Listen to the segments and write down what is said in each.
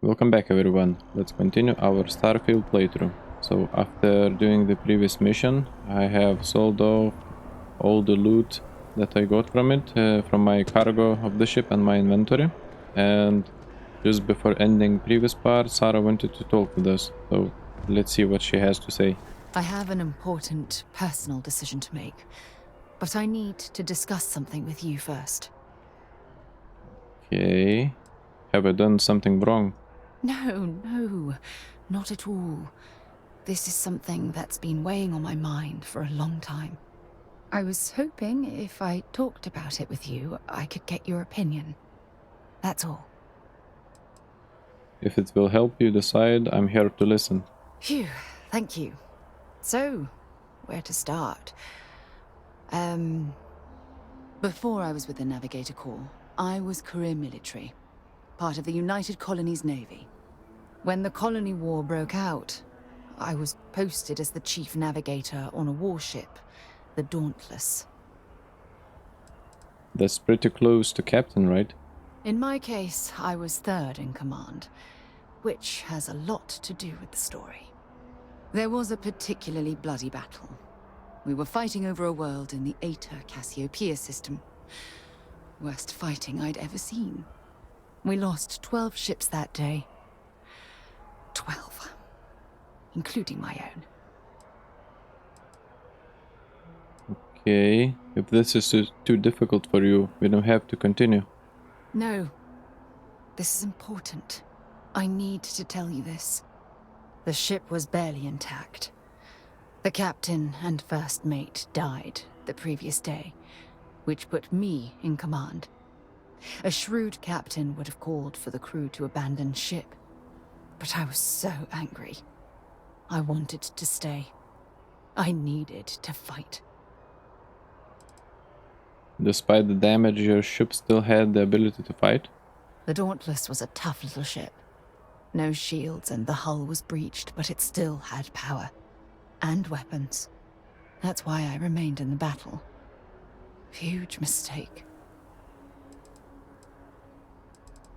Welcome back everyone. Let's continue our Starfield playthrough. So after doing the previous mission, I have sold off all the loot that I got from it, from my cargo of the ship and my inventory. And just before ending previous part, Sarah wanted to talk with us. So let's see what she has to say. I have an important personal decision to make, but I need to discuss something with you first. Okay. Have I done something wrong? No, not at all. This is something that's been weighing on my mind for a long time. I was hoping if I talked about it with you, I could get your opinion. That's all. If it will help you decide, I'm here to listen. Phew, thank you. So, where to start? Before I was with the Navigator Corps, I was career military, part of the United Colonies Navy. When the Colony War broke out, I was posted as the chief navigator on a warship, the Dauntless. That's pretty close to captain, right? In my case, I was third in command, which has a lot to do with the story. There was a particularly bloody battle. We were fighting over a world in the Eta Cassiopeia system. Worst fighting I'd ever seen. We lost 12 ships that day. 12. Including my own. Okay, if this is too difficult for you, we don't have to continue. No. This is important. I need to tell you this. The ship was barely intact. The captain and first mate died the previous day, which put me in command. A shrewd captain would have called for the crew to abandon ship, but I was so angry. I wanted to stay. I needed to fight. Despite the damage, your ship still had the ability to fight? The Dauntless was a tough little ship. No shields and the hull was breached, but it still had power. And weapons. That's why I remained in the battle. Huge mistake.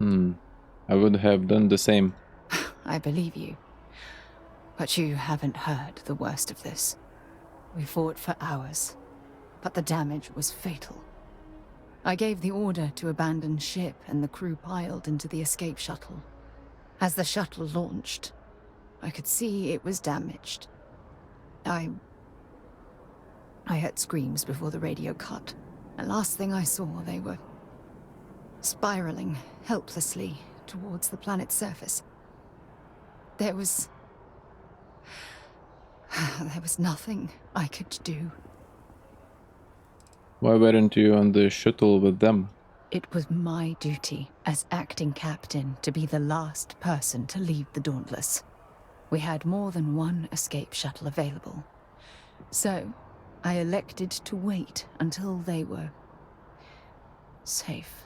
I would have done the same. I believe you. But you haven't heard the worst of this. We fought for hours, but the damage was fatal. I gave the order to abandon ship and the crew piled into the escape shuttle. As the shuttle launched, I could see it was damaged. I heard screams before the radio cut, and last thing I saw, they were spiraling helplessly towards the planet's surface. There was nothing I could do. Why weren't you on the shuttle with them? It was my duty as acting captain to be the last person to leave the Dauntless. We had more than one escape shuttle available. So, I elected to wait until they were safe.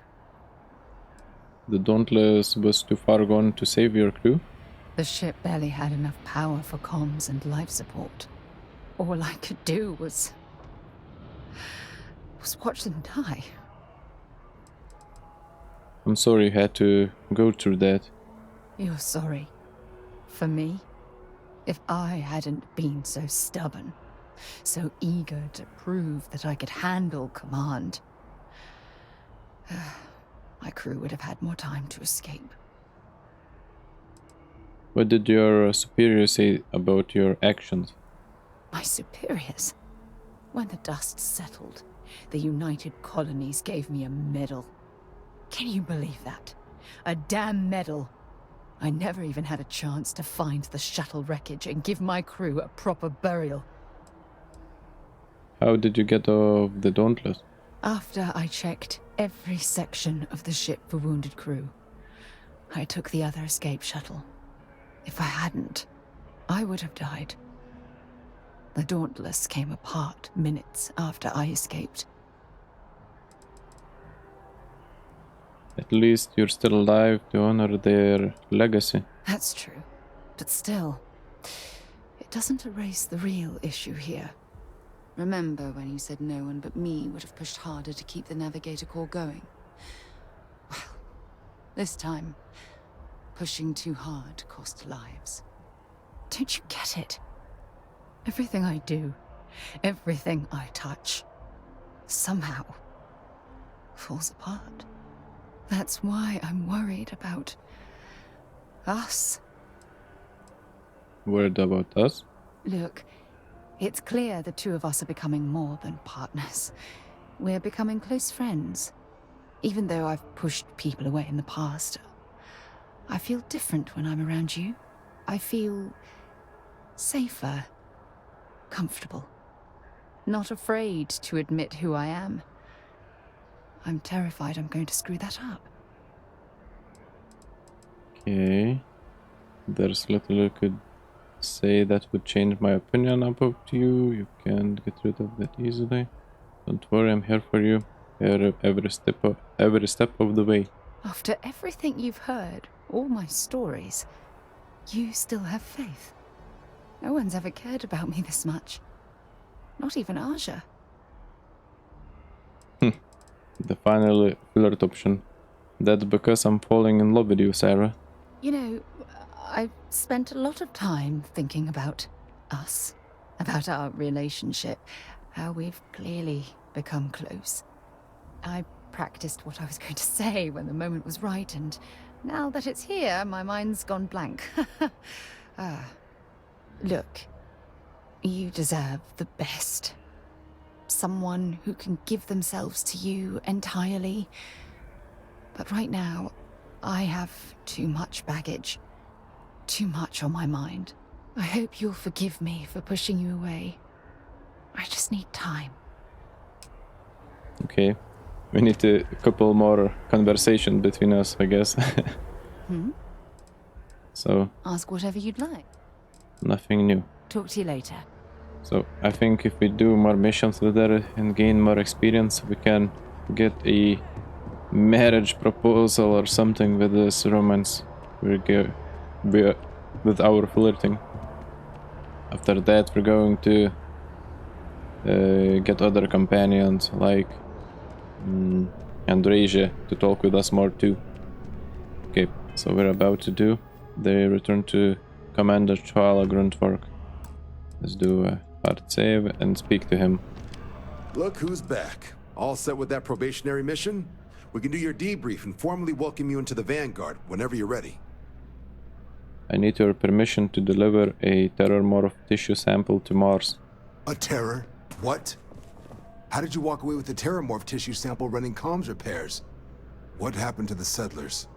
The Dauntless was too far gone to save your crew? The ship barely had enough power for comms and life support. All I could do was watch them die. I'm sorry you had to go through that. You're sorry. For me? If I hadn't been so stubborn, so eager to prove that I could handle command, my crew would have had more time to escape. What did your superior say about your actions? My superiors? When the dust settled, the United Colonies gave me a medal. Can you believe that? A damn medal. I never even had a chance to find the shuttle wreckage and give my crew a proper burial. How did you get off the Dauntless? After I checked every section of the ship for wounded crew, I took the other escape shuttle. If I hadn't, I would have died. The Dauntless came apart minutes after I escaped. At least you're still alive to honor their legacy. That's true. But still, it doesn't erase the real issue here. Remember when you said no one but me would have pushed harder to keep the Navigator Corps going? Well, this time, pushing too hard cost lives. Don't you get it? Everything I do, everything I touch, somehow falls apart. That's why I'm worried about us. Worried about us? Look, it's clear the two of us are becoming more than partners. We're becoming close friends. Even though I've pushed people away in the past, I feel different when I'm around you. I feel safer, comfortable, not afraid to admit who I am. I'm terrified I'm going to screw that up. Okay. There's little you could say that would change my opinion about you. You can't get rid of that easily. Don't worry, I'm here for you. Every step of the way. After everything you've heard, all my stories, you still have faith. No one's ever cared about me this much. Not even Aja. The final flirt option. That's because I'm falling in love with you, Sarah. You know, I've spent a lot of time thinking about us, about our relationship, how we've clearly become close. I practiced what I was going to say when the moment was right, and now that it's here, my mind's gone blank. Look, you deserve the best. Someone who can give themselves to you entirely. But right now, I have too much baggage. Too much on my mind. I hope you'll forgive me for pushing you away. I just need time. Okay. We need a couple more conversation between us, I guess. So, Ask whatever you'd like. nothing new. Talk to you later. So, I think if we do more missions with her and gain more experience, we can get a marriage proposal or something with this romance with our flirting. After that, we're going to get other companions like Andrasia to talk with us more too. Okay, so we're about to do the return to Commander Chwala Gruntwork. Let's do a hard save and speak to him. Look who's back. All set with that probationary mission? We can do your debrief and formally welcome you into the Vanguard whenever you're ready. I need your permission to deliver a terrormorph tissue sample to Mars. A terror? What? How did you walk away with the terrormorph tissue sample running comms repairs? What happened to the settlers?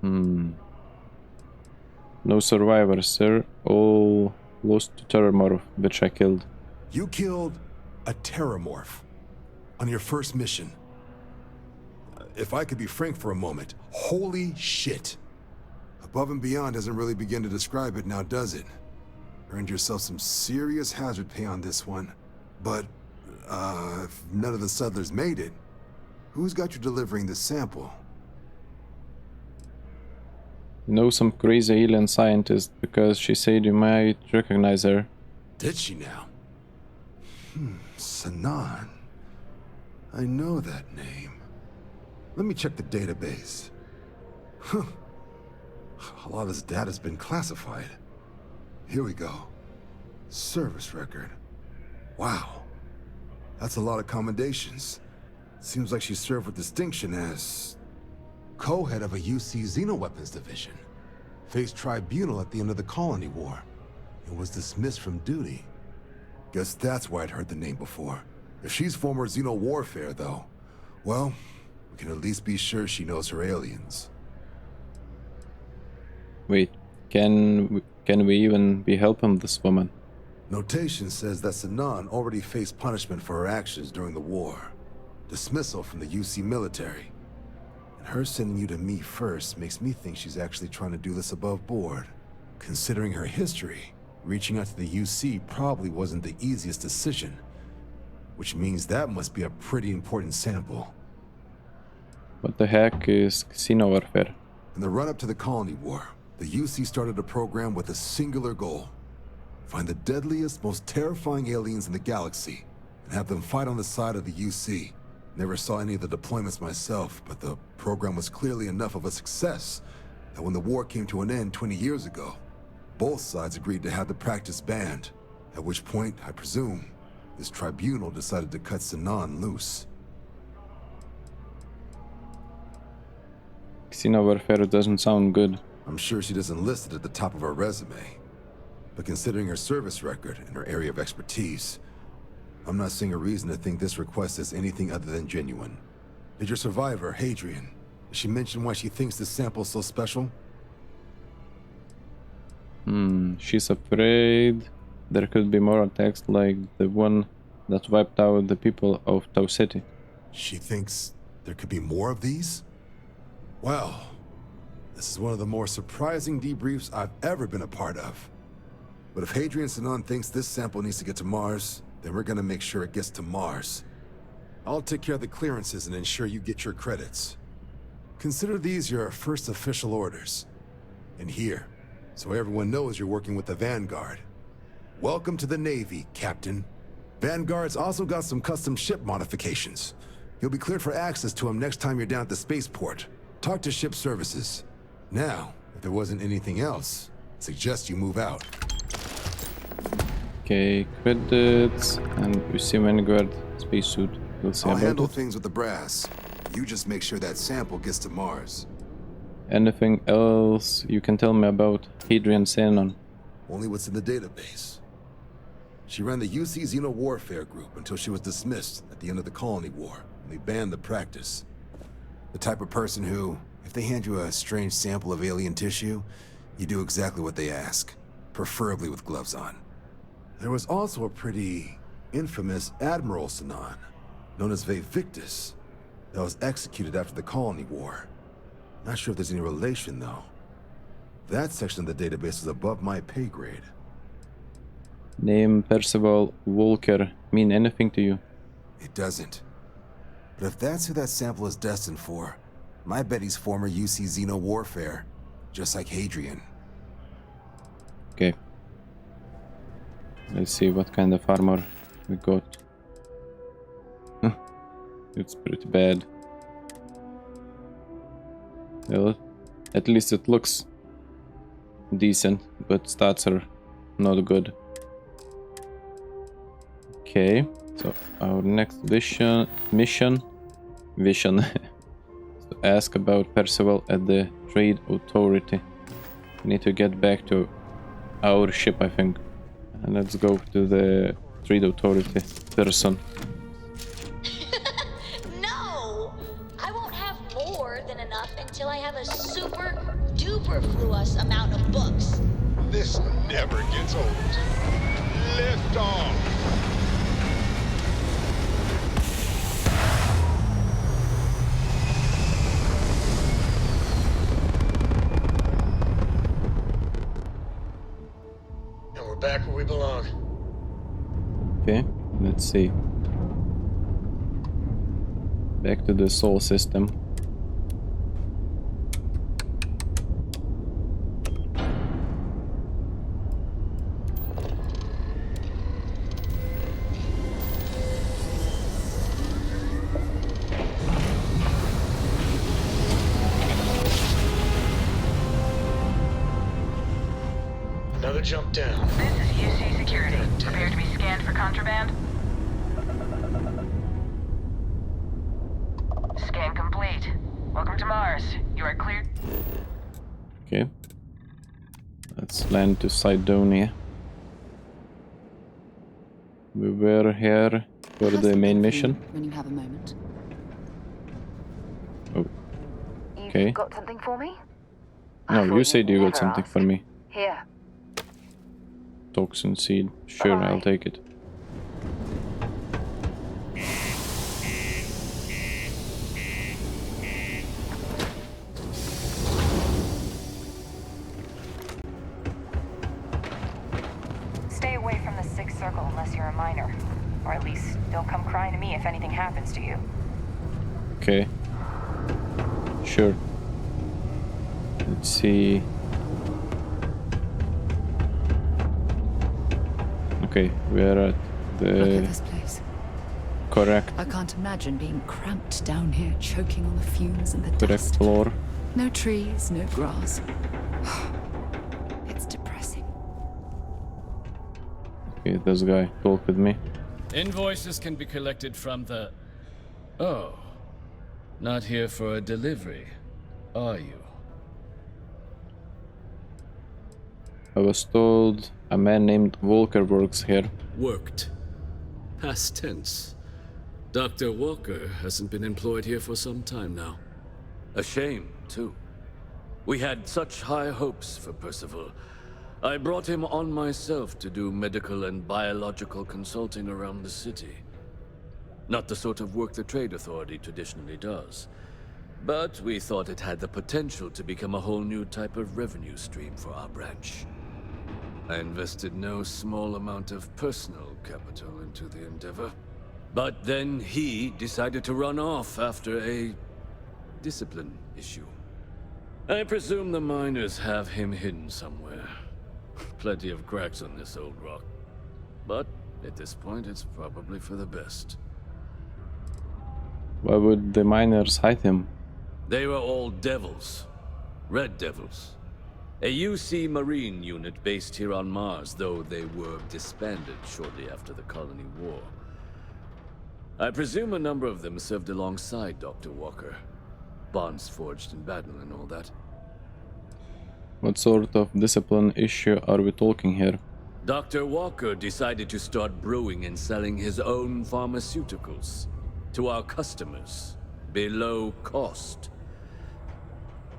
No survivors, sir. All lost to terrormorph, which I killed. You killed a terrormorph on your first mission. If I could be frank for a moment, holy shit. Above and beyond doesn't really begin to describe it now, does it? Earned yourself some serious hazard pay on this one. But, if none of the settlers made it, who's got you delivering the sample? You know some crazy alien scientist because she said you might recognize her. Did she now? Sanan. I know that name. Let me check the database. Huh. A lot of this data's been classified. Here we go. Service record. Wow. That's a lot of commendations. Seems like she served with distinction as co-head of a UC Xenoweapons division. Faced tribunal at the end of the Colony War. And was dismissed from duty. Guess that's why I'd heard the name before. If she's former Xeno warfare, though, well, we can at least be sure she knows her aliens. Wait, can we even be helping this woman? Notation says that Sanan already faced punishment for her actions during the war. Dismissal from the UC military. And her sending you to me first makes me think she's actually trying to do this above board. Considering her history, reaching out to the UC probably wasn't the easiest decision. Which means that must be a pretty important sample. What the heck is casino warfare? In the run-up to the Colony War, the UC started a program with a singular goal. Find the deadliest, most terrifying aliens in the galaxy, and have them fight on the side of the UC. Never saw any of the deployments myself, but the program was clearly enough of a success that when the war came to an end 20 years ago, both sides agreed to have the practice banned, at which point, I presume, this tribunal decided to cut Sinan loose. Casino warfare doesn't sound good. I'm sure she doesn't list it at the top of her resume, but considering her service record and her area of expertise, I'm not seeing a reason to think this request is anything other than genuine. Did your survivor, Hadrian, did she mention why she thinks this sample's so special? She's afraid there could be more attacks like the one that wiped out the people of Tau City. She thinks there could be more of these? Well, this is one of the more surprising debriefs I've ever been a part of. But if Hadrian Sinan thinks this sample needs to get to Mars, then we're gonna make sure it gets to Mars. I'll take care of the clearances and ensure you get your credits. Consider these your first official orders. And here, so everyone knows you're working with the Vanguard. Welcome to the Navy, Captain. Vanguard's also got some custom ship modifications. You'll be cleared for access to them next time you're down at the spaceport. Talk to ship services. Now, if there wasn't anything else, I suggest you move out. Okay, credits and receive Vanguard spacesuit. We'll see I'll about handle it. things with the brass. You just make sure that sample gets to Mars. Anything else you can tell me about Hadrian Sinan? Only what's in the database. She ran the UC Xeno Warfare Group until she was dismissed at the end of the Colony War, and they banned the practice. The type of person who, if they hand you a strange sample of alien tissue, you do exactly what they ask, preferably with gloves on. There was also a pretty infamous Admiral Sinan, known as Victus, that was executed after the Colony War. Not sure if there's any relation, though. That section of the database is above my pay grade. Name Percival Walker mean anything to you? It doesn't. But if that's who that sample is destined for, my bet he's former UC Xeno Warfare, just like Hadrian. Okay. Let's see what kind of armor we got. It's pretty bad. Well, at least it looks decent, but stats are not good. Okay, so our next mission is to ask about Percival at the Trade Authority. We need to get back to our ship, I think. And let's go to the Trade Authority person. No! I won't have more than enough until I have a super duper fluous amount of books. This never gets old. Lift off! And we're back where we belong. Okay, let's see. Back to the Sol system. Another jump down. This is UC Security. Prepare to be scanned for contraband. Scan complete. Welcome to Mars. You are cleared. Okay. Let's land to Cydonia. We were here for Have the main something mission. When you have a moment. Oh. Okay. You've got something for me? No, you said you got something for me. Here. Toxin seed. Sure, I'll take it. Stay away from the Sixth Circle unless you're a minor. Or at least don't come crying to me if anything happens to you. Okay. Sure. Let's see. Okay, we're at Look at the this place. Correct. I can't imagine being cramped down here, choking on the fumes and the Correct dust. floor. No trees, no grass. It's depressing. Okay, this guy talk with me. Invoices can be collected from the... Oh. Not here for a delivery, are you? I was told a man named Walker works here. Worked. Past tense. Dr. Walker hasn't been employed here for some time now. A shame, too. We had such high hopes for Percival. I brought him on myself to do medical and biological consulting around the city. Not the sort of work the Trade Authority traditionally does. But we thought it had the potential to become a whole new type of revenue stream for our branch. I invested no small amount of personal capital into the endeavor. But then he decided to run off after a discipline issue. I presume the miners have him hidden somewhere. Plenty of cracks on this old rock. But at this point, it's probably for the best. Why would the miners hide him? They were all devils. Red Devils. A UC Marine unit based here on Mars, though they were disbanded shortly after the Colony War. I presume a number of them served alongside Dr. Walker. Bonds forged in battle and all that. What sort of discipline issue are we talking here? Dr. Walker decided to start brewing and selling his own pharmaceuticals to our customers below cost.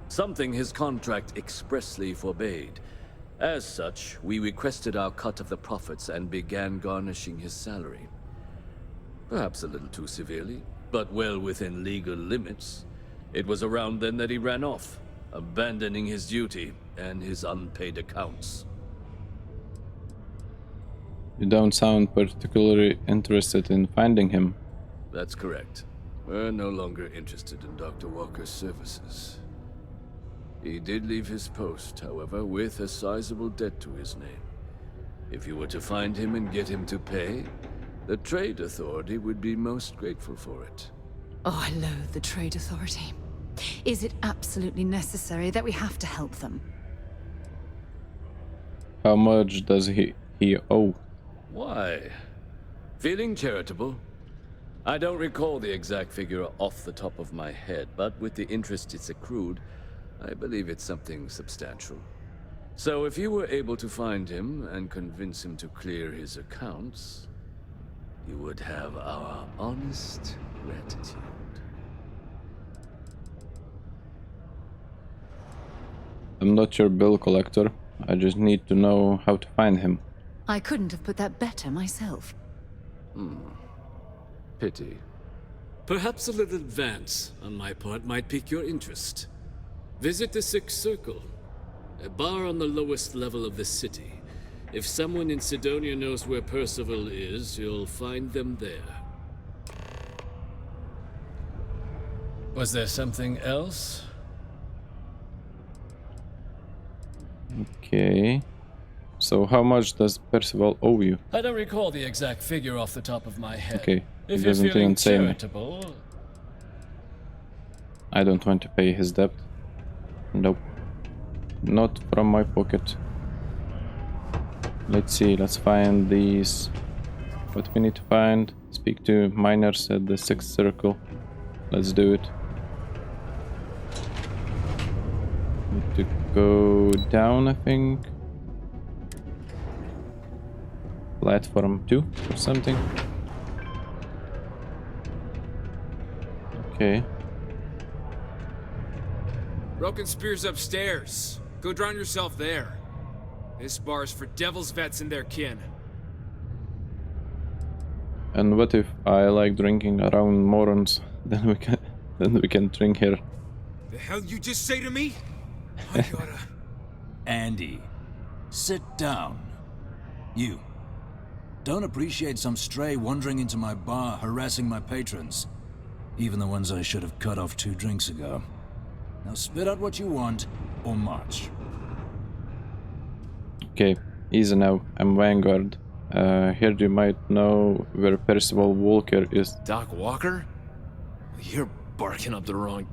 Something his contract expressly forbade. As such, we requested our cut of the profits and began garnishing his salary. Perhaps a little too severely, but well within legal limits. It was around then that he ran off, abandoning his duty and his unpaid accounts. You don't sound particularly interested in finding him. That's correct. We're no longer interested in Dr. Walker's services. He did leave his post, however, with a sizable debt to his name. If you were to find him and get him to pay, the Trade Authority would be most grateful for it. Oh, I loathe the Trade Authority. Is it absolutely necessary that we have to help them? How much does he owe? Why? Feeling charitable? I don't recall the exact figure off the top of my head, but with the interest it's accrued, I believe it's something substantial. So if you were able to find him and convince him to clear his accounts, you would have our honest gratitude. I'm not your bill collector. I just need to know how to find him. I couldn't have put that better myself. Pity. Perhaps a little advance on my part might pique your interest. Visit the Sixth Circle, a bar on the lowest level of the city. If someone in Sidonia knows where Percival is, you'll find them there. Was there something else? Okay. So how much does Percival owe you? I don't recall the exact figure off the top of my head. Okay, If he you're doesn't feeling even say me. charitable, I don't want to pay his debt. Nope. Not from my pocket. Let's see, let's find these. What we need to find. Speak to miners at the Sixth Circle. Let's do it. Need to go down, I think. Platform 2 or something. Okay. Broken Spear's upstairs. Go drown yourself there. This bar's for devil's vets and their kin. And what if I like drinking around morons? Then we can drink here. The hell you just say to me? I gotta... Andy, sit down. You. Don't appreciate some stray wandering into my bar, harassing my patrons. Even the ones I should have cut off 2 drinks ago. Now spit out what you want, or march. Okay, easy now. I'm Vanguard. Here you might know where Percival Walker is. Doc Walker? You're barking up the wrong...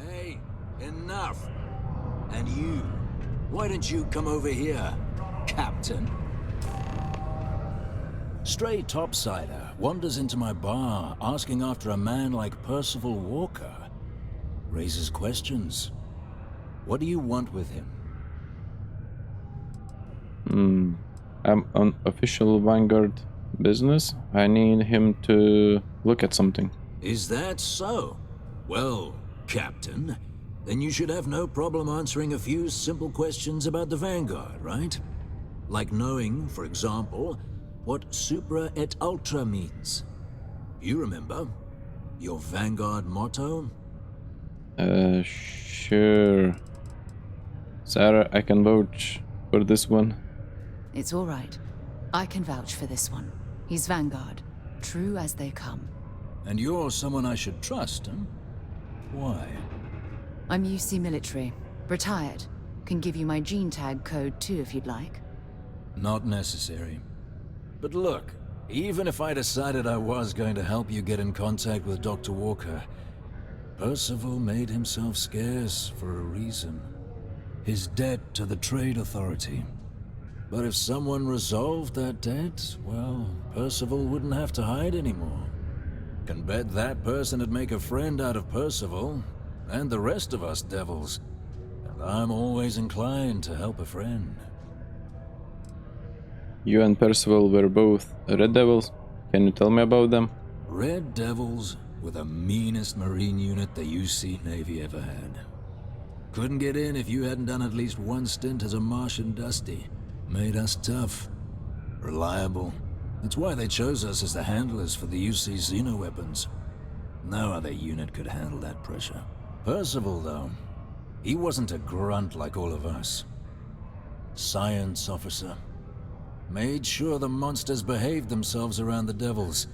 Hey, enough! And you, why don't you come over here, Captain? Stray topsider wanders into my bar asking after a man like Percival Walker. Raises questions. What do you want with him? I'm on official Vanguard business. I need him to look at something. Is that so? Well, Captain, then you should have no problem answering a few simple questions about the Vanguard, right? Like knowing, for example, what Supra et Ultra means. You remember? Your Vanguard motto? Sure. Sarah, I can vouch for this one. It's all right. I can vouch for this one. He's Vanguard, true as they come. And you're someone I should trust, huh? Why? I'm UC military, retired. Can give you my gene tag code too if you'd like. Not necessary. But look, even if I decided I was going to help you get in contact with Dr. Walker, Percival made himself scarce for a reason. His debt to the Trade Authority. But if someone resolved that debt, well, Percival wouldn't have to hide anymore. Can bet that person would make a friend out of Percival, and the rest of us devils. And I'm always inclined to help a friend. You and Percival were both Red Devils. Can you tell me about them? Red Devils were the meanest Marine unit the UC Navy ever had. Couldn't get in if you hadn't done at least one stint as a Martian Dusty. Made us tough. Reliable. That's why they chose us as the handlers for the UC xeno-weapons. No other unit could handle that pressure. Percival, though, he wasn't a grunt like all of us. Science officer. Made sure the monsters behaved themselves around the devils,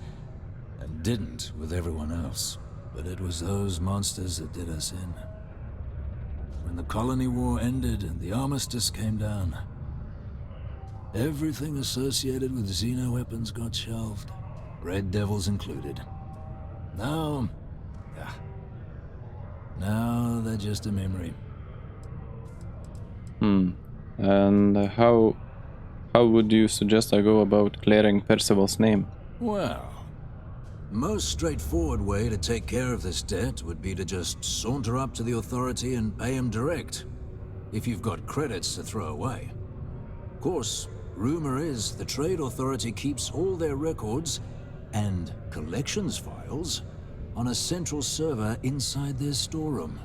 and didn't with everyone else. But it was those monsters that did us in. When the Colony War ended and the armistice came down, everything associated with xeno-weapons got shelved, Red Devils included. Now they're just a memory. And how would you suggest I go about clearing Percival's name? Well, most straightforward way to take care of this debt would be to just saunter up to the authority and pay him direct, if you've got credits to throw away. Of course, rumor is the Trade Authority keeps all their records and collections files on a central server inside their storeroom.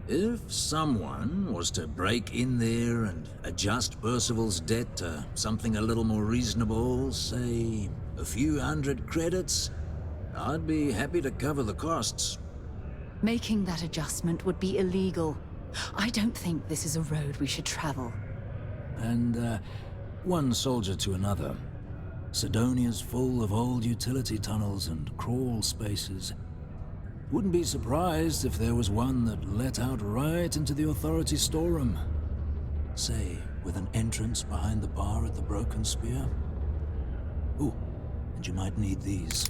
If someone was to break in there and adjust Percival's debt to something a little more reasonable, say a few hundred credits, I'd be happy to cover the costs. Making that adjustment would be illegal. I don't think this is a road we should travel. And, one soldier to another. Sidonia's full of old utility tunnels and crawl spaces. Wouldn't be surprised if there was one that let out right into the authority storeroom. Say, with an entrance behind the bar at the Broken Spear. Ooh, and you might need these.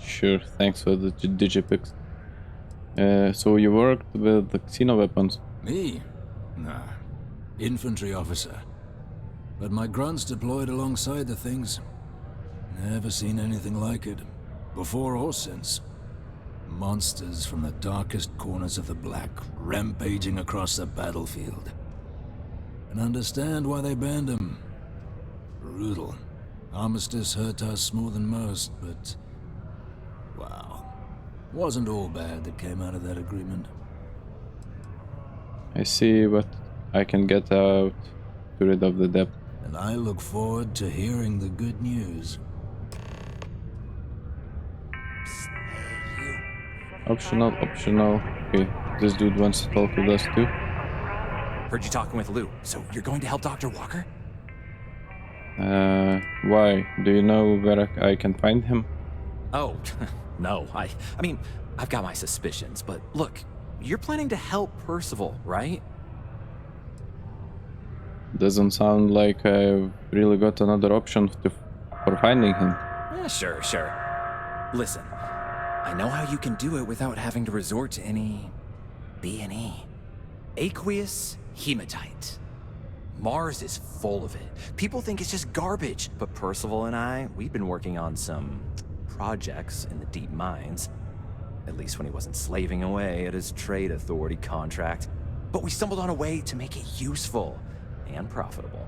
Sure, thanks for the digipics. So you worked with the xeno-weapons? Me? Nah. Infantry officer. But my grunts deployed alongside the things. Never seen anything like it. Before or since. Monsters from the darkest corners of the Black, rampaging across the battlefield. And understand why they banned them. Brutal. Armistice hurt us more than most, but... wow. Wasn't all bad that came out of that agreement. I see what I can get out to rid of the debt. And I look forward to hearing the good news. Optional. Okay, this dude wants to talk with us too. Heard you talking with Lou, so you're going to help Dr. Walker? Why? Do you know where I can find him? Oh, no. I mean, I've got my suspicions, but look, you're planning to help Percival, right? Doesn't sound like I've really got another option for finding him. Sure, sure. Listen, I know how you can do it without having to resort to any B&E. Aqueous hematite. Mars is full of it. People think it's just garbage, but Percival and I, we've been working on some projects in the deep mines. At least when he wasn't slaving away at his trade authority contract. But we stumbled on a way to make it useful and profitable.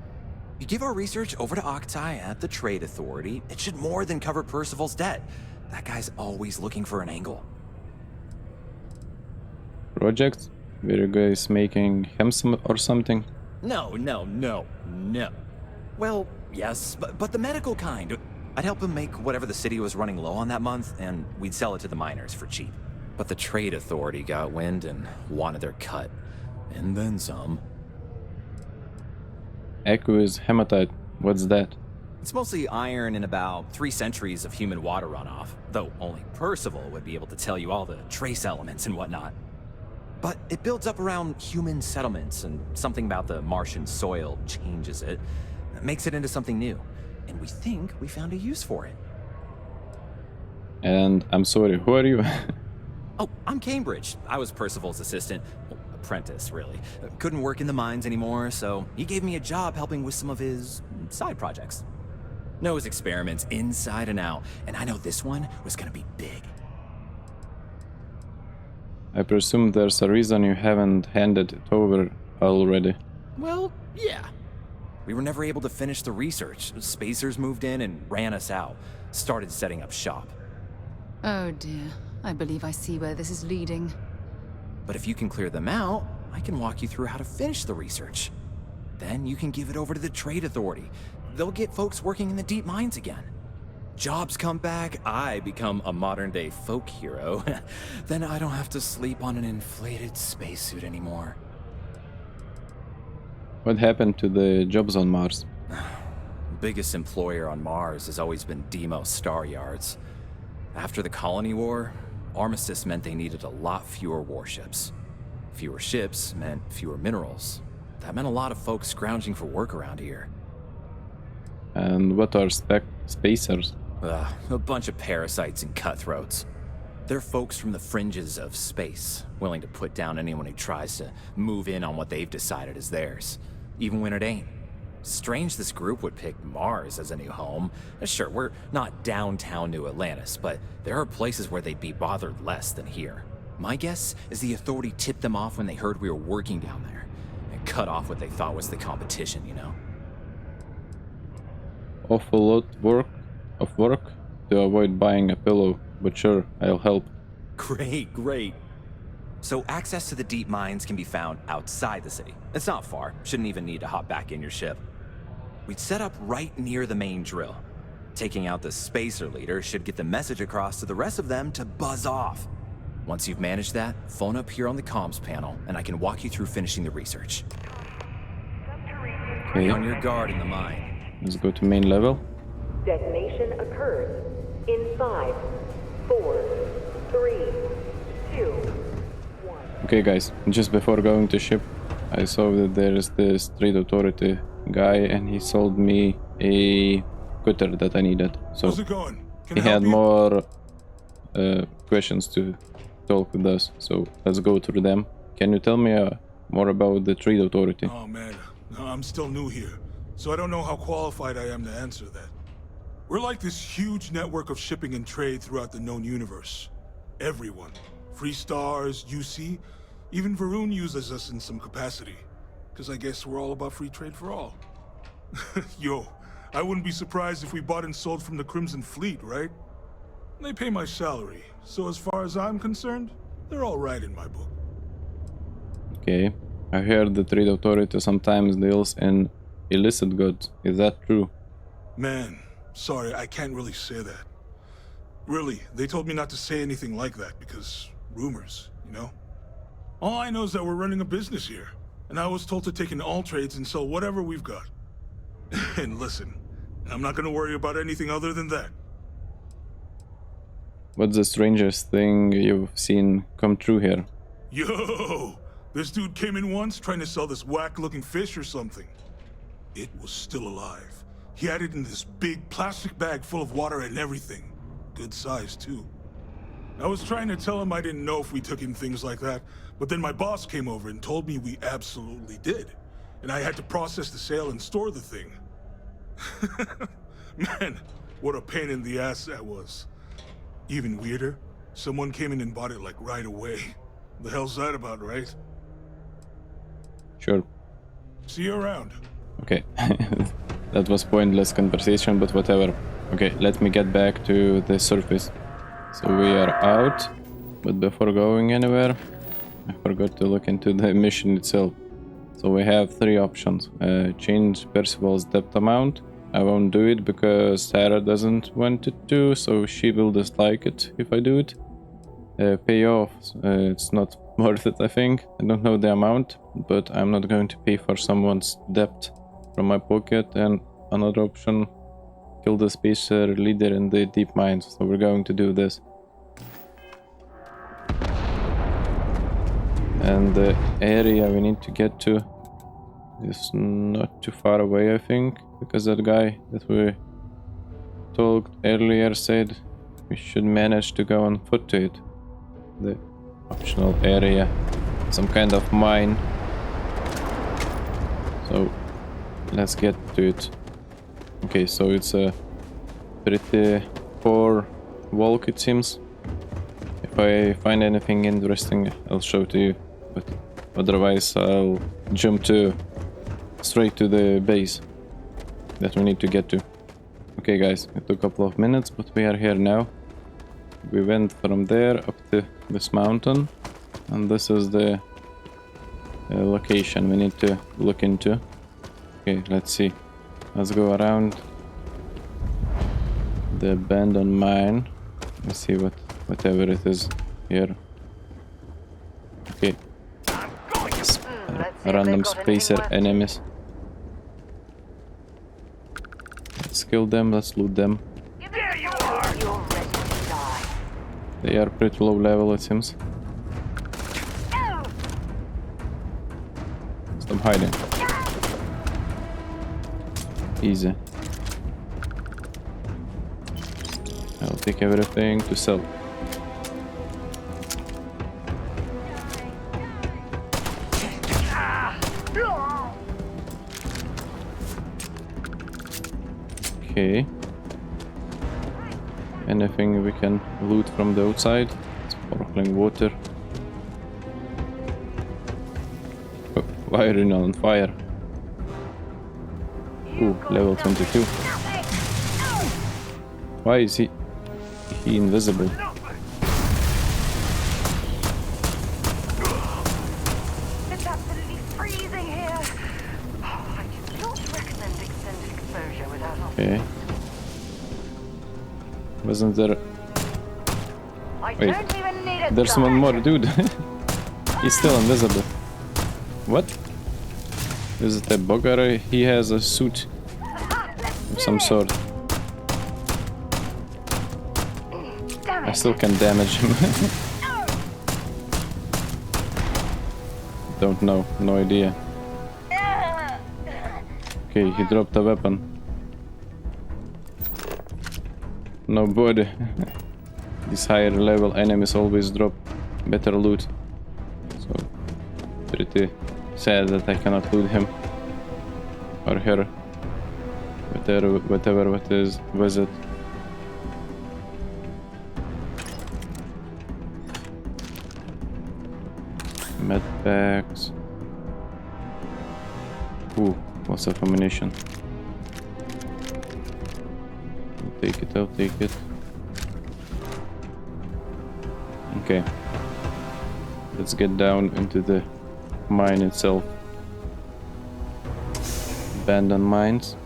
You give our research over to Octai at the trade authority, it should more than cover Percival's debt. That guy's always looking for an angle. Projects? Were you guys making hemp or something? No. Well, yes, but the medical kind. I'd help him make whatever the city was running low on that month, and we'd sell it to the miners for cheap. But the trade authority got wind and wanted their cut. And then some. Aqueous hematite. What's that? It's mostly iron in about 3 centuries of human water runoff, though only Percival would be able to tell you all the trace elements and whatnot. But it builds up around human settlements, and something about the Martian soil changes it. It makes it into something new. And we think we found a use for it. And I'm sorry, who are you? Oh, I'm Cambridge. I was Percival's assistant. Well, apprentice, really. Couldn't work in the mines anymore, so he gave me a job helping with some of his side projects. Knows experiments inside and out, and I know this one was gonna be big. I presume there's a reason you haven't handed it over already. Well, yeah. We were never able to finish the research. Spacers moved in and ran us out. Started setting up shop. Oh dear. I believe I see where this is leading. But if you can clear them out, I can walk you through how to finish the research. Then you can give it over to the trade authority. They'll get folks working in the deep mines again. Jobs come back, I become a modern-day folk hero. Then I don't have to sleep on an inflated spacesuit anymore. What happened to the jobs on Mars? Biggest employer on Mars has always been Deimos Star Yards. After the Colony War, armistice meant they needed a lot fewer warships. Fewer ships meant fewer minerals. That meant a lot of folks scrounging for work around here. And what are spacers? A bunch of parasites and cutthroats. They're folks from the fringes of space, willing to put down anyone who tries to move in on what they've decided is theirs, even when it ain't. Strange this group would pick Mars as a new home. Sure, we're not downtown New Atlantis, but there are places where they'd be bothered less than here. My guess is the authority tipped them off when they heard we were working down there, and cut off what they thought was the competition, you know? Awful lot of work to avoid buying a pillow, but sure, I'll help. Great. So access to the deep mines can be found outside the city. It's not far, shouldn't even need to hop back in your ship. We'd set up right near the main drill. Taking out the spacer leader should get the message across to the rest of them to buzz off. Once you've managed that, phone up here on the comms panel, and I can walk you through finishing the research. Okay. Be on your guard in the mine. Let's go to main level. Detonation occurs in 5, 4, 3, 2, 1. Okay guys, just before going to ship, I saw that there is this trade authority guy and he sold me a cutter that I needed. So how's it going? Can he I help had you? more questions to talk with us, so let's go through them. Can you tell me more about the trade authority? Oh man, no, I'm still new here, so I don't know how qualified I am to answer that. We're like this huge network of shipping and trade throughout the known universe. Everyone, Free Stars, UC, even Varun uses us in some capacity. Because I guess we're all about free trade for all. Yo, I wouldn't be surprised if we bought and sold from the Crimson Fleet, right? They pay my salary, so as far as I'm concerned, they're all right in my book. Okay, I heard the trade authority sometimes deals in illicit goods. Is that true? Man, sorry, I can't really say that. Really, they told me not to say anything like that because rumors, you know? All I know is that we're running a business here, and I was told to take in all trades and sell whatever we've got. And listen, I'm not gonna worry about anything other than that. What's the strangest thing you've seen come true here? Yo! This dude came in once trying to sell this whack-looking fish or something. It was still alive. He had it in this big plastic bag full of water and everything. Good size, too. I was trying to tell him I didn't know if we took in things like that, but then my boss came over and told me we absolutely did. And I had to process the sale and store the thing. Man, what a pain in the ass that was. Even weirder, someone came in and bought it like right away. The hell's that about, right? Sure. See you around. Okay. That was pointless conversation, but whatever. Okay, let me get back to the surface. So we are out, but before going anywhere, I forgot to look into the mission itself. So we have 3 options. Change Percival's depth amount. I won't do it because Sarah doesn't want it to, so she will dislike it if I do it. Pay off, it's not worth it, I think. I don't know the amount, but I'm not going to pay for someone's depth from my pocket. And another option, kill the spacer leader in the deep mines. So we're going to do this. And the area we need to get to is not too far away, I think, because that guy that we talked earlier said we should manage to go on foot to it. The optional area, some kind of mine. So let's get to it. Okay, so it's a pretty poor walk, it seems. If I find anything interesting, I'll show to you, but otherwise I'll jump straight to the base that we need to get to. Okay guys, it took a couple of minutes, but we are here now. We went from there up to this mountain, and this is the location we need to look into. Okay, let's see. Let's go around the abandoned mine. Let's see whatever it is here. Okay. Random spacer enemies. Let's kill them, let's loot them. There you are! You're ready to die. They are pretty low level, it seems. Stop hiding. Easy. I'll take everything to sell. Okay. Anything we can loot from the outside? Sparkling water. Oh, wiring on fire. Ooh, level 22. Why is he invisible? It's absolutely freezing here. Oh, I do not recommend extended exposure without Okay. Wasn't there... Wait, there's one more dude. He's still invisible. What? Is it a bugger? He has a suit of some sort. I still can damage him. Don't know, no idea. Okay, he dropped a weapon. No body. These higher level enemies always drop better loot. So, pretty sad that I cannot loot him. Or her. Whatever was it. Med packs. Ooh, lots of ammunition. I'll take it. Okay. Let's get down into the mine itself. Abandoned mines.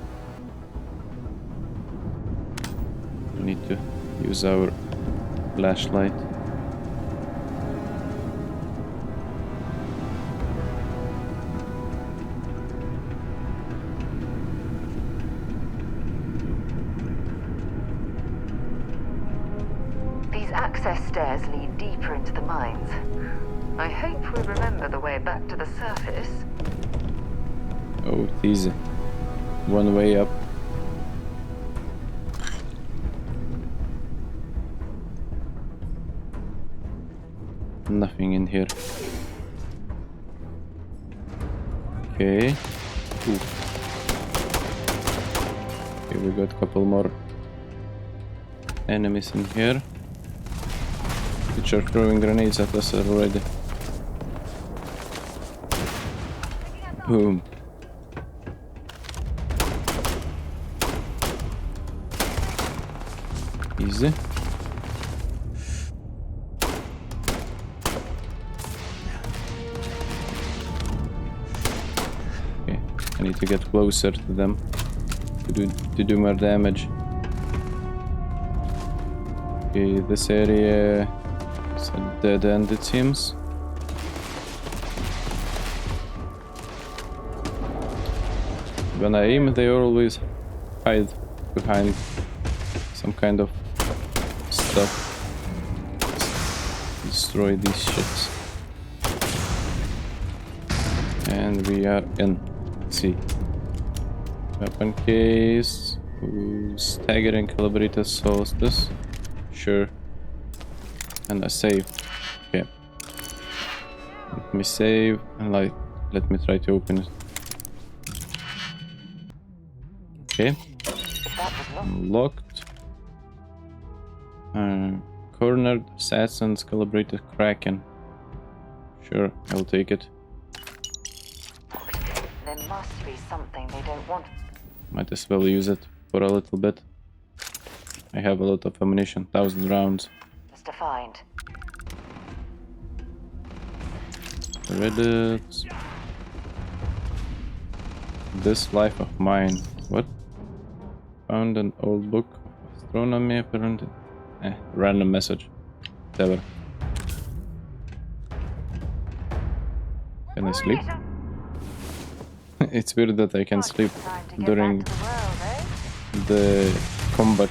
We need to use our flashlight. Access stairs lead deeper into the mines. I hope we remember the way back to the surface. Oh, it's easy. one way up. Nothing in here. Okay. Ooh. Okay, we got a couple more enemies in here, which are throwing grenades at us already. Boom. Easy. Okay, I need to get closer to them to do more damage. Okay, this area is a dead end, it seems. When I aim, they always hide behind some kind of stuff. Destroy these shits. And we are in. See. Weapon case. Ooh, staggering calibrated solstice. Sure. And a save. Okay. Let me save and let me try to open it. Okay. Unlocked. Cornered assassins calibrated kraken. Sure, I'll take it. There must be something they don't want. Might as well use it for a little bit. I have a lot of ammunition, 1,000 rounds. Just to find. Reddit. This life of mine. What? Found an old book of astronomy apparently. Random message. Whatever. Can I sleep? It's weird that I can sleep during the combat.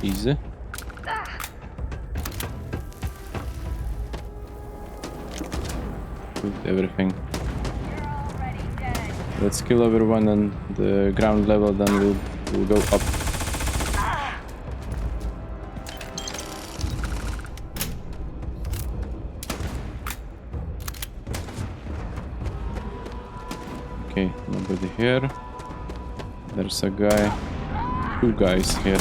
Easy. Put everything. Let's kill everyone on the ground level, then we'll go up. Okay, nobody here. There's a guy. 2 guys here.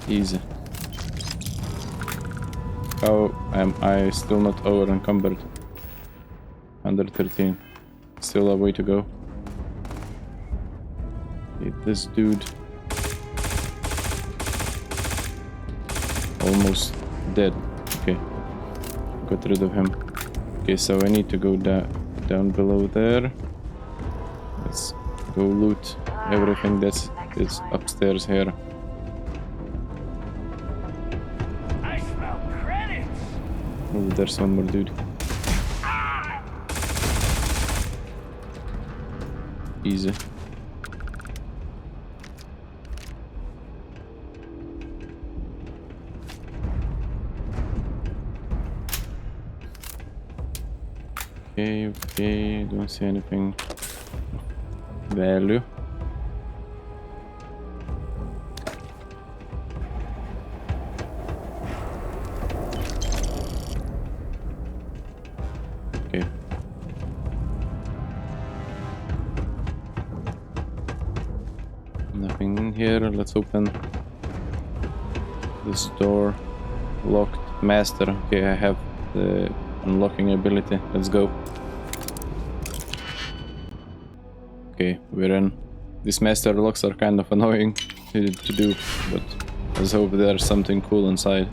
Easy. How am I still not over encumbered? 113. Still a way to go. Okay, this dude almost dead. Okay, got rid of him. Okay, so I need to go down below there. Let's go loot everything that's upstairs here. Oh, there's one more dude. Easy. Okay, don't see anything of value. Okay. Nothing in here. Let's open this door. Locked. Master. Okay, I have the unlocking ability. Let's go. Okay, we're in. These master locks are kind of annoying to do, but let's hope there's something cool inside.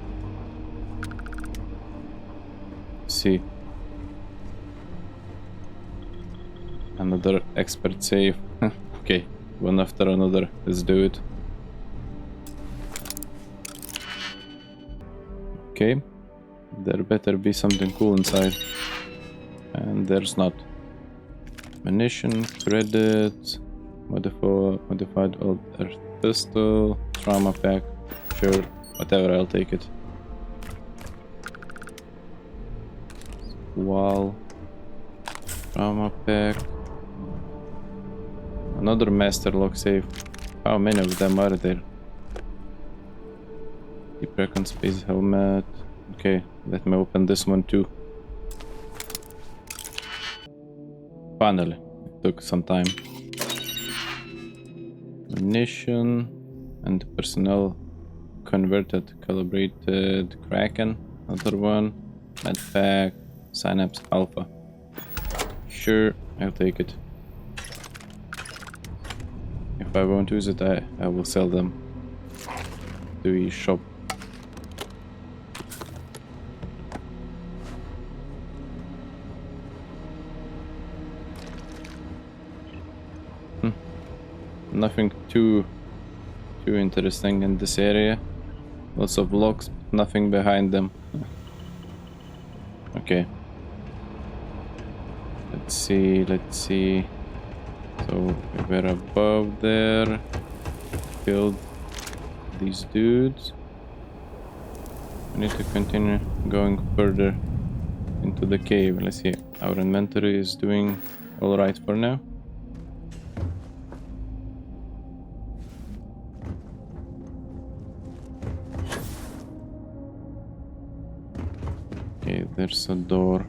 Let's see. Another expert save. Okay, one after another. Let's do it. Okay. There better be something cool inside. And there's not. Ammunition, credit, modified old earth pistol, trauma pack. Sure, Whatever, I'll take it. Wall. Trauma pack. Another master lock safe. How many of them are there? Deep recon space helmet. Okay, let me open this one too. Finally, it took some time. Ammunition and personnel converted, calibrated Kraken. Another one. Medpack. Synapse Alpha. Sure, I'll take it. If I won't use it, I will sell them to the shop. Nothing too interesting in this area. Lots of locks, nothing behind them. Okay. Let's see. So we're above there. Killed these dudes. We need to continue going further into the cave. Let's see. Our inventory is doing alright for now. Okay, there's a door.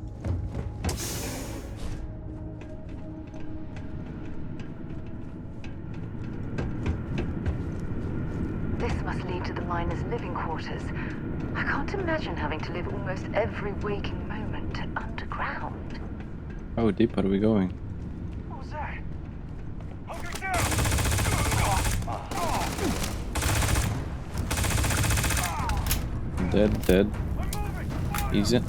This must lead to the miners' living quarters. I can't imagine having to live almost every waking moment underground. How deep are we going? What was that? Dead. Easy.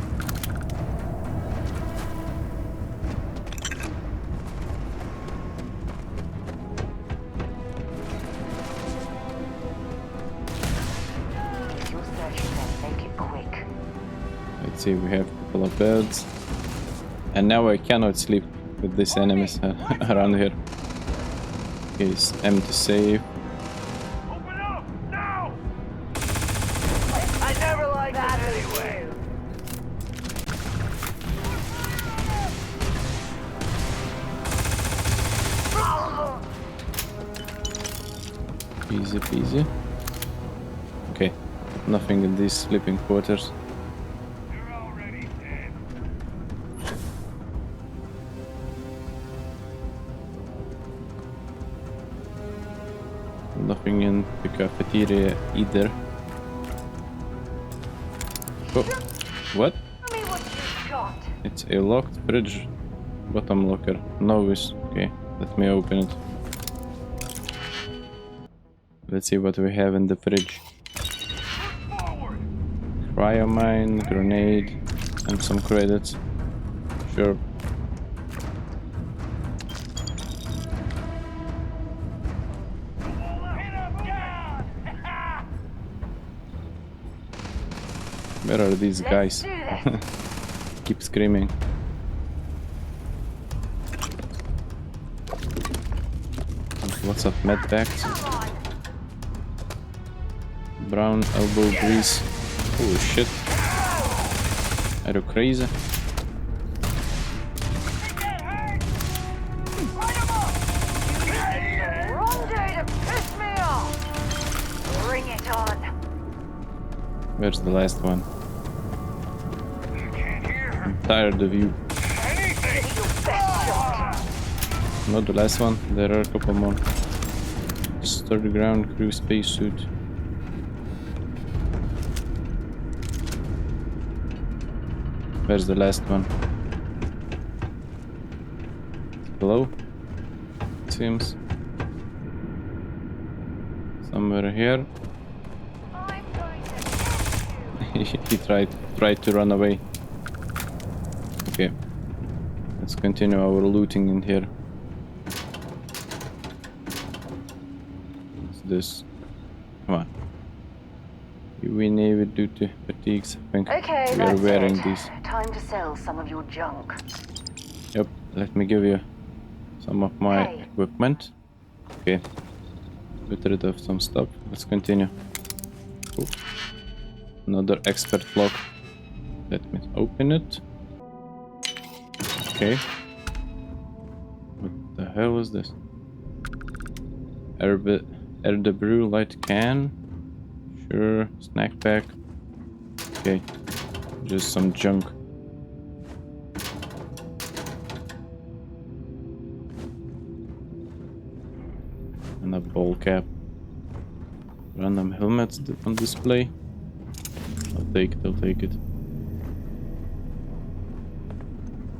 Let's see, we have a couple of beds. And now I cannot sleep with these enemies around here. Okay, it's empty safe. Open up now! I never liked that anyway. Easy peasy. Okay, nothing in these sleeping quarters. Nothing in the cafeteria either. Oh, what? It's a locked fridge. Bottom locker. Novice. Okay, let me open it. Let's see what we have in the fridge. Cryomine, grenade, and some credits. Sure. Where are these guys? Keep screaming. Lots of med packs. Brown elbow grease. Oh shit. Are you crazy? Where's the last one? I'm tired of you. Not the last one, there are a couple more. Sturdy ground crew spacesuit. Where's the last one? Hello? It seems. Somewhere here. He tried to run away. Okay. Let's continue our looting in here. What's this? Come on. We need due to fatigues. I think Okay, we are that's wearing it. these. Time to sell some of your junk. Yep, let me give you some of my equipment. Okay. Get rid of some stuff. Let's continue. Cool. Another expert lock. Let me open it. Okay. What the hell is this? Air the brew light can. Sure. Snack pack. Okay. Just some junk. And a ball cap. Random helmets on display. I'll take it.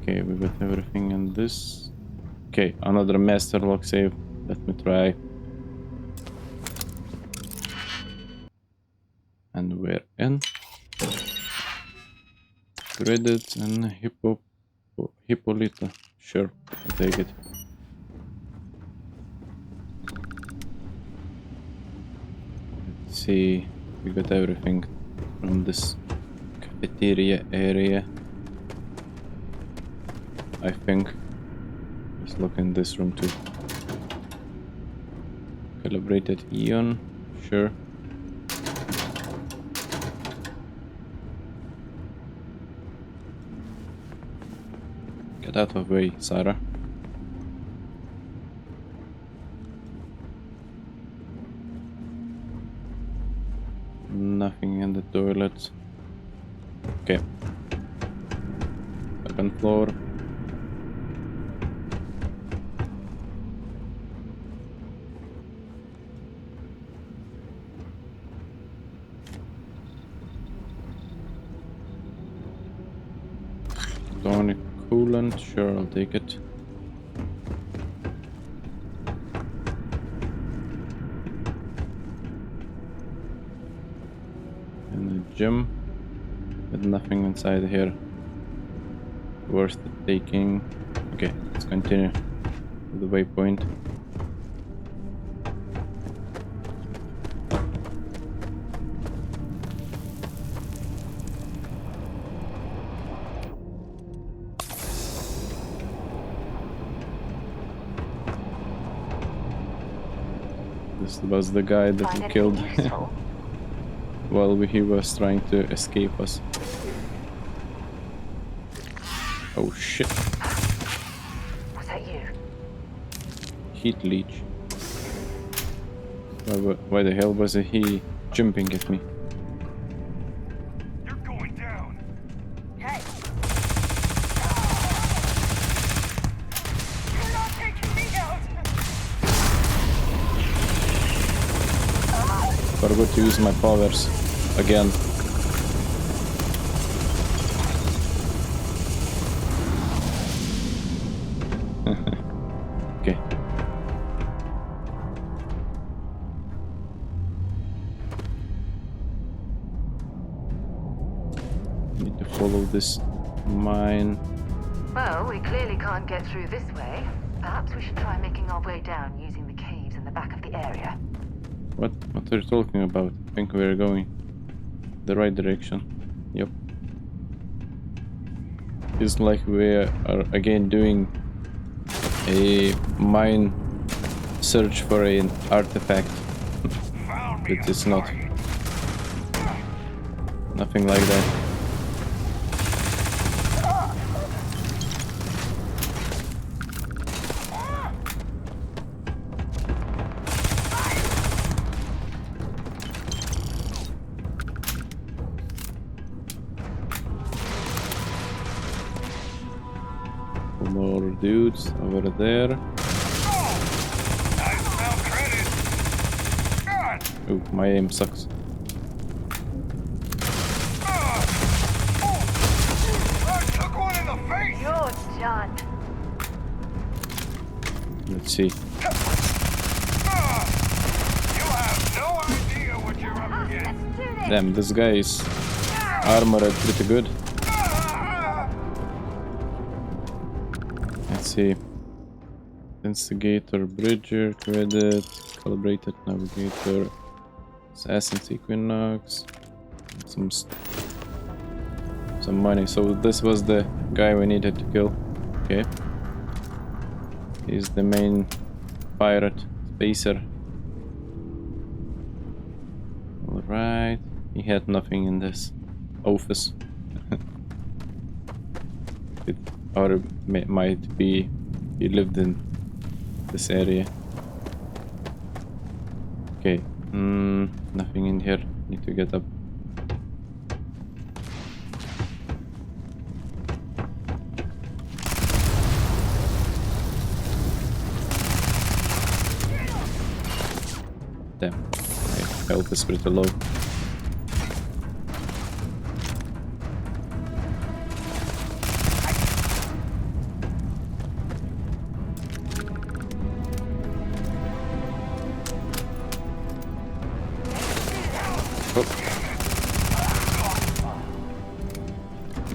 Okay, we got everything in this. Okay, another master lock save. Let me try. And we're in. Credits and Hippolyta. Sure, I'll take it. Let's see. We got everything from this cafeteria area. I think. Let's look in this room too. Calibrated ion. Sure. Get out of the way, Sarah. Nothing in the toilet. Okay. Second floor. Tonic coolant, sure, I'll take it. In the gym, but nothing inside here worth taking. Okay, let's continue to the waypoint. This was the guy that we killed while he was trying to escape us. Oh shit. Was that you? Heat leech. Why the hell was he jumping at me? You're going down. Hey! You're not taking me out. Forgot to use my powers again. Okay. Need to follow this mine. Well, we clearly can't get through this way. Perhaps we should try making our way down using the caves in the back of the area. What are you talking about? I think we're going the right direction. Yep. It's like we are again doing a mine search for an artifact. But it's not. Nothing like that. More dudes over there. Oh, my aim sucks. You're done. Let's see. Damn, this guy is armored pretty good. Let's see. Instigator, Bridger, Credit, Calibrated Navigator, Assassin's Equinox, some money. So this was the guy we needed to kill. Okay. He's the main pirate, spacer. Alright. He had nothing in this office. It, or it might be he lived in this area. Okay. Nothing in here. Need to get up. Damn. My health is pretty low.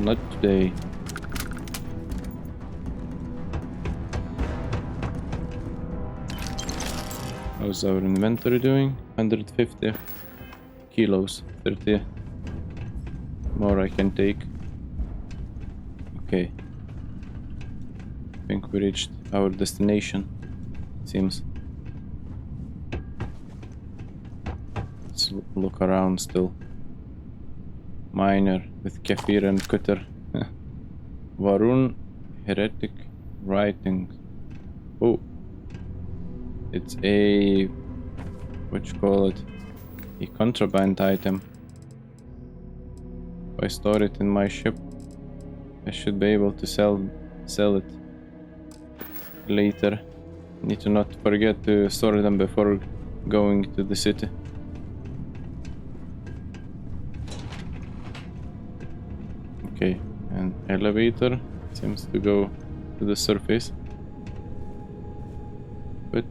Not today. How's our inventory doing? 150 kilos, 30 more I can take. Okay. I think we reached our destination, seems. Let's look around still. Miner with Kefir and Cutter. Varun heretic writings. Oh, it's a what you call it? A contraband item. If I store it in my ship, I should be able to sell it later. Need to not forget to store them before going to the city. Okay, an elevator seems to go to the surface. But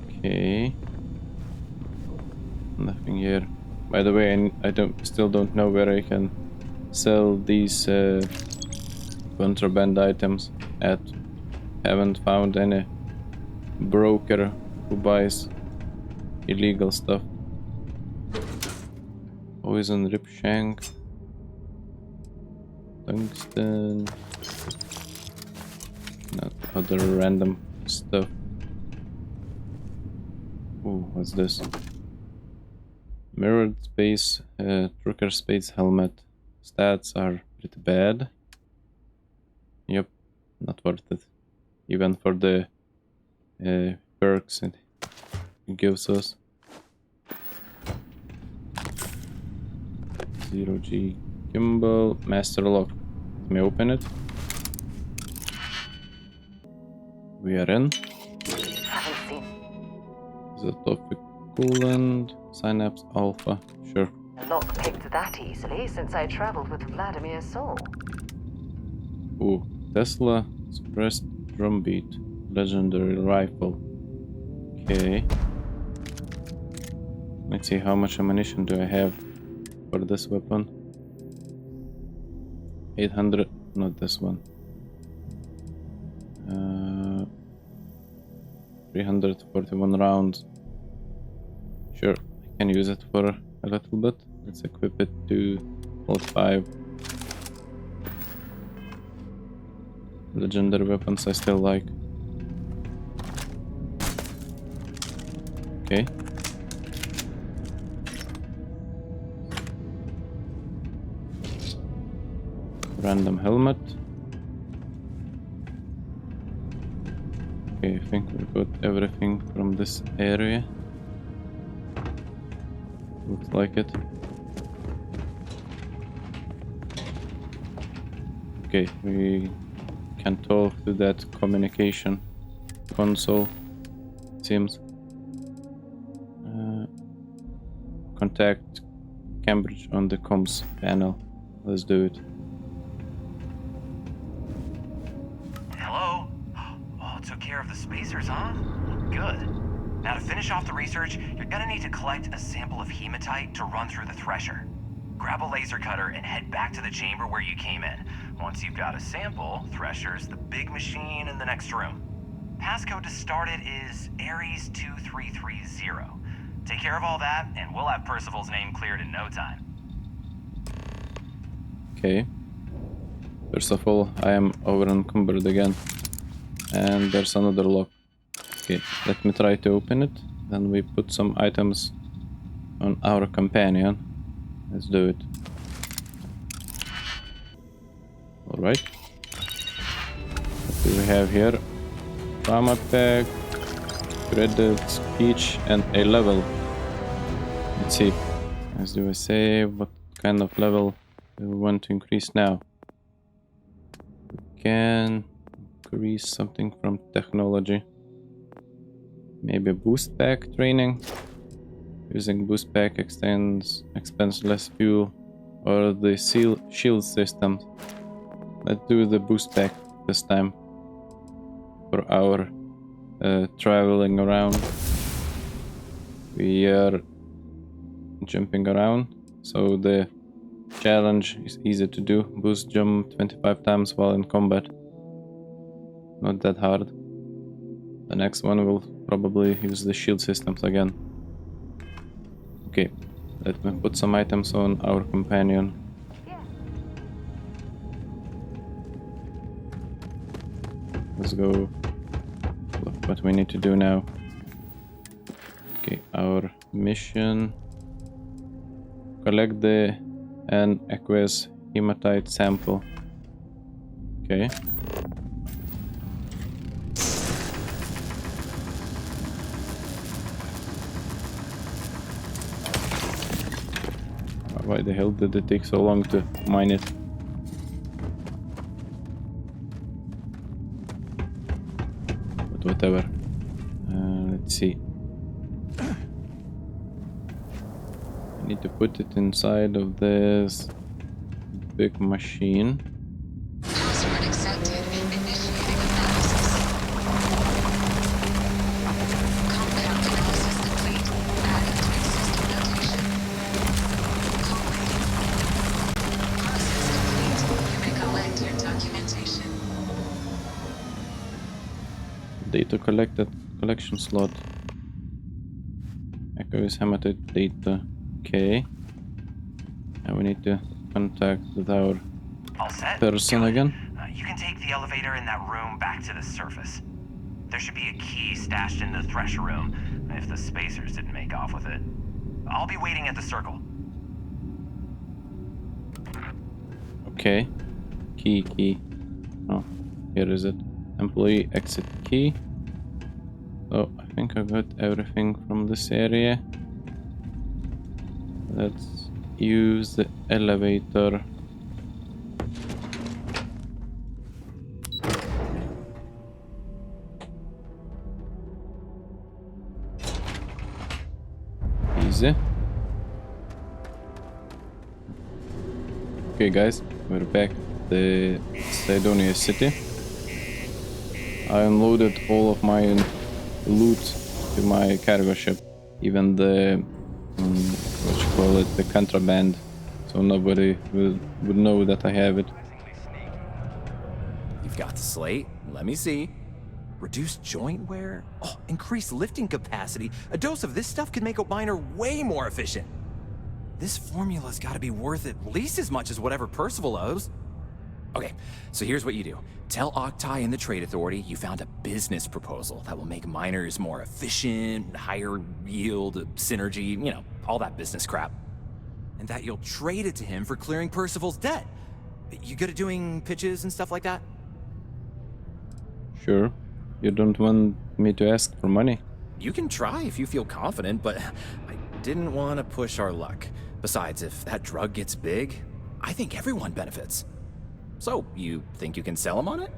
okay, nothing here. By the way, I still don't know where I can sell these contraband items at. Haven't found any broker who buys illegal stuff. Poison rib shank, tungsten, not other random stuff. Ooh, what's this? Mirrored space, trucker space helmet. Stats are pretty bad. Yep, not worth it. Even for the perks it gives us. 0G gimbal, master lock. Let me open it. We are in. Isotopic coolant, synapse alpha. Sure. Lock picked that easily since I traveled with Vladimir's soul. Ooh, Tesla suppressed drumbeat, legendary rifle. Okay. Let's see how much ammunition do I have for this weapon. 800, not this one. 341 rounds. Sure, I can use it for a little bit. Let's equip it to hold 5. Legendary weapons I still like. Okay. Random helmet. Okay, I think we got everything from this area. Looks like it. Okay, we can talk to that communication console, seems. Contact Cambridge on the comms panel. Let's do it. Hello? Oh, took care of the spacers, huh? Good. Now to finish off the research, you're gonna need to collect a sample of hematite to run through the thresher. Grab a laser cutter and head back to the chamber where you came in. Once you've got a sample, Thresher's the big machine in the next room. Passcode to start it is Ares 2330. Take care of all that, and we'll have Percival's name cleared in no time. Okay. First of all, I am over encumbered again. and there's another lock. Okay, let me try to open it. Then we put some items on our companion. Let's do it. Alright. What do we have here? Trauma pack, credits, speech, and a level. Let's see. As do I say, what kind of level do we want to increase now? We can increase something from technology. Maybe a boost pack training. Using boost pack expends less fuel, or the shield system. Let's do the boost pack this time for our traveling around. We are jumping around, so the challenge is easy to do. Boost jump 25 times while in combat. Not that hard. The next one will probably use the shield systems again. Okay, let me put some items on our companion. Let's go. Look what we need to do now. Okay, our mission. Collect the and aqueous hematite sample. Okay. Why the hell did it take so long to mine it? But whatever. Let's see. I need to put it inside of this big machine. Password accepted. Initiating analysis. Compound analysis complete. Adding twin system notation. Process complete. You may collect your documentation. Data collection slot. Echoes hematite data. Okay. And we need to contact with our person again. You can take the elevator in that room back to the surface. There should be a key stashed in the thresher room, if the spacers didn't make off with it. I'll be waiting at the circle. Okay. Key. Oh, here is it. Employee exit key. So I think I got everything from this area. Let's use the elevator. Easy. Okay guys, we're back at the Cydonia city. I unloaded all of my loot to my cargo ship, even the what you call it, the contraband, so nobody would know that I have it. You've got the slate. Let me see. Reduced joint wear? Oh, increased lifting capacity. A dose of this stuff could make a miner way more efficient. This formula's got to be worth at least as much as whatever Percival owes. Okay, so here's what you do. Tell Octai and the Trade Authority you found a business proposal that will make miners more efficient, higher yield, synergy, you know, all that business crap. And that you'll trade it to him for clearing Percival's debt. You good at doing pitches and stuff like that? Sure. You don't want me to ask for money? You can try if you feel confident, but I didn't want to push our luck. Besides, if that drug gets big, I think everyone benefits. So, you think you can sell him on it?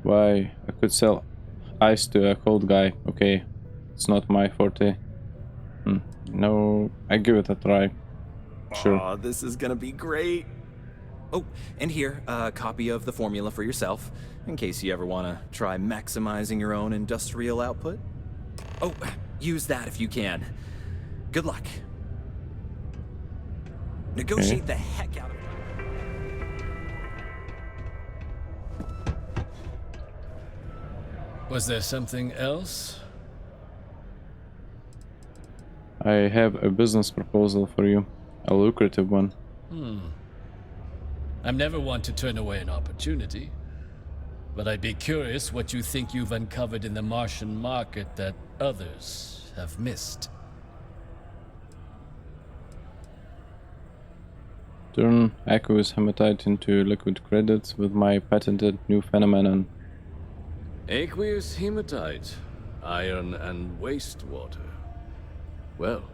Why? I could sell ice to a cold guy. Okay, it's not my forte. No, I give it a try. Sure. Oh, this is gonna be great. Oh, and here, a copy of the formula for yourself, in case you ever want to try maximizing your own industrial output. Oh, use that if you can. Good luck. Negotiate the heck out of it. Was there something else? I have a business proposal for you. A lucrative one. I'm never one to turn away an opportunity. But I'd be curious what you think you've uncovered in the Martian market that others have missed. Turn aqueous hematite into liquid credits with my patented new phenomenon. Aqueous hematite, iron and wastewater. Well,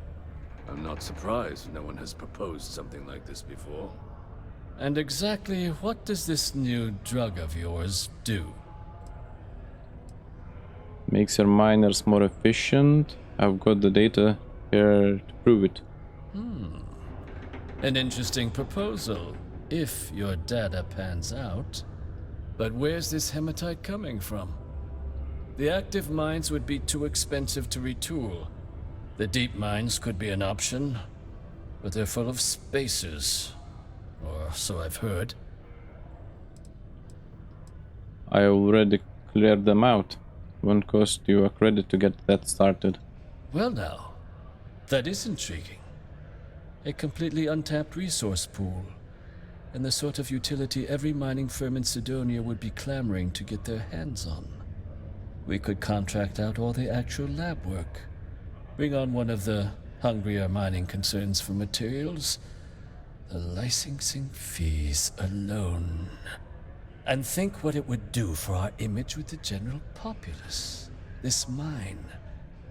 I'm not surprised no one has proposed something like this before. And exactly what does this new drug of yours do? Makes your miners more efficient. I've got the data here to prove it. An interesting proposal, if your data pans out. But where's this hematite coming from? The active mines would be too expensive to retool. The deep mines could be an option, but they're full of spacers. Or so I've heard. I already cleared them out. Won't cost you a credit to get that started. Well now, that is intriguing. A completely untapped resource pool, and the sort of utility every mining firm in Sidonia would be clamoring to get their hands on. We could contract out all the actual lab work, bring on one of the hungrier mining concerns for materials, the licensing fees alone. And think what it would do for our image with the general populace. This mine,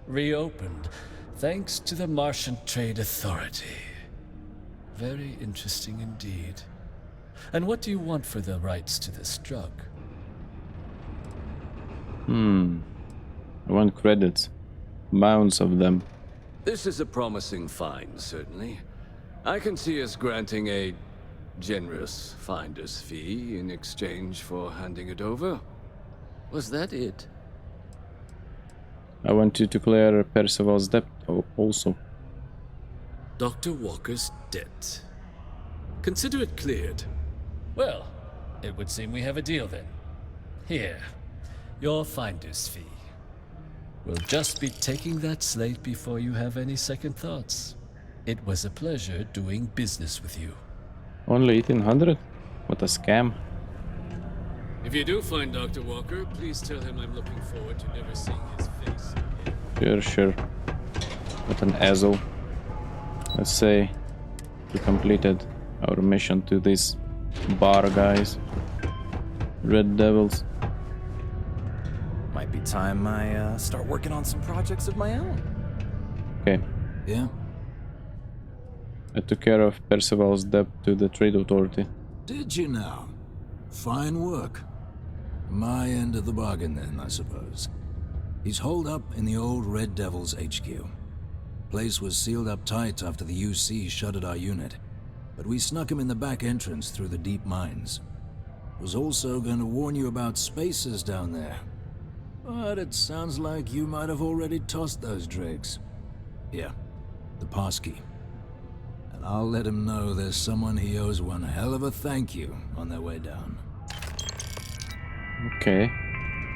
reopened thanks to the Martian Trade Authority. Very interesting indeed. And what do you want for the rights to this drug? I want credits. Mounds of them. This is a promising find, certainly. I can see us granting a generous finder's fee in exchange for handing it over. Was that it? I want you to clear Percival's debt also. Dr. Walker's debt. Consider it cleared. Well, it would seem we have a deal then. Here, your finder's fee. We'll just be taking that slate before you have any second thoughts. It was a pleasure doing business with you. Only 1800? What a scam. If you do find Dr. Walker, please tell him I'm looking forward to never seeing his face again. Sure. What an asshole. Let's say we completed our mission to these bar guys. Red Devils. Might be time I start working on some projects of my own. Okay. Yeah? I took care of Percival's debt to the Trade Authority. Did you now? Fine work. My end of the bargain then, I suppose. He's holed up in the old Red Devil's HQ. Place was sealed up tight after the UC shuttered our unit, but we snuck him in the back entrance through the deep mines. Was also going to warn you about spacers down there. But it sounds like you might have already tossed those dregs. Here, the passkey. And I'll let him know there's someone he owes one hell of a thank you on their way down. Okay.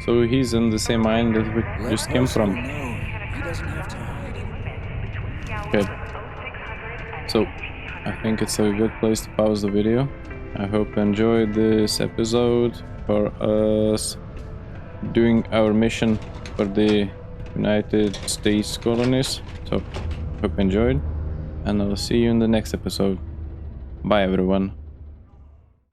So he's in the same mine that we just came from. He doesn't have to hide it. Okay. So I think it's a good place to pause the video. I hope you enjoyed this episode for us doing our mission for the United States colonies. So hope you enjoyed, and I'll see you in the next episode. Bye everyone.